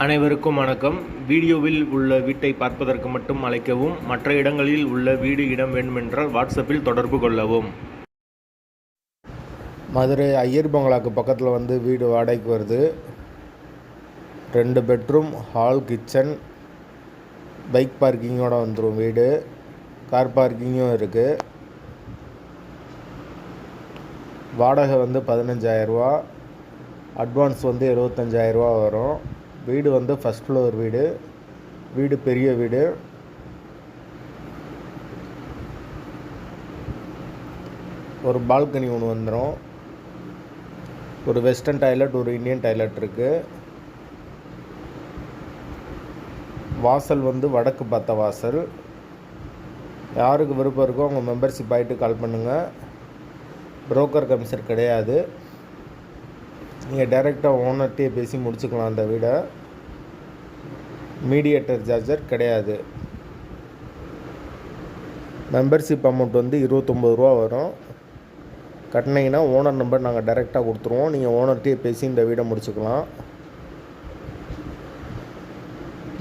அனைவருக்கும் வணக்கம். வீடியோவில் உள்ள வீட்டை பார்ப்பதற்கு மட்டும் அழைக்கவும். மற்ற இடங்களில் உள்ள வீடு இடம் வேண்டுமென்றால் வாட்ஸ்அப்பில் தொடர்பு கொள்ளவும். மதுரை ஐயர் பங்களாக்கு பக்கத்தில் வீடு வாடகைக்கு வருது. 2 பெட்ரூம், ஹால், கிச்சன், பைக் பார்க்கிங்கோடு வந்துடும் வீடு. கார் பார்க்கிங்கும் இருக்குது. வாடகை 15,000 ரூபா, அட்வான்ஸ் 75,000 ரூபா வரும். வீடு ஃபஸ்ட் ஃப்ளோர் வீடு பெரிய வீடு. ஒரு பால்கனி ஒன்று வந்துடும். ஒரு வெஸ்டர்ன் டாய்லெட், ஒரு இந்தியன் டாய்லெட் இருக்குது. வாசல் வடக்கு பார்த்த வாசல். யாருக்கு விருப்பம் இருக்கோ அவங்க மெம்பர்ஷிப் ஆகிட்டு கால் பண்ணுங்கள். புரோக்கர் கமிஷன் கிடையாது. நீங்கள் டைரெக்டாக ஓனர்கிட்டே பேசி முடிச்சுக்கலாம். அந்த வீடை மீடியேட்டர் சார்ஜர் கிடையாது. மெம்பர்ஷிப் அமௌண்ட் 29 ரூபா வரும். கட்டினீங்கன்னா ஓனர் நம்பர் நாங்கள் டைரெக்டாக கொடுத்துருவோம். நீங்கள் ஓனர்கிட்டே பேசி இந்த வீடை முடிச்சுக்கலாம்.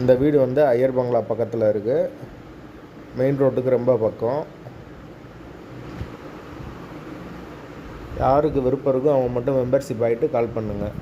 இந்த வீடு ஐயர் பங்களா பக்கத்தில் இருக்குது. மெயின் ரோட்டுக்கு ரொம்ப பக்கம். யாருக்கு விருப்பம் இருக்கோ அவங்க மட்டும் மெம்பர்ஷிப் ஆகிட்டு கால் பண்ணுங்கள்.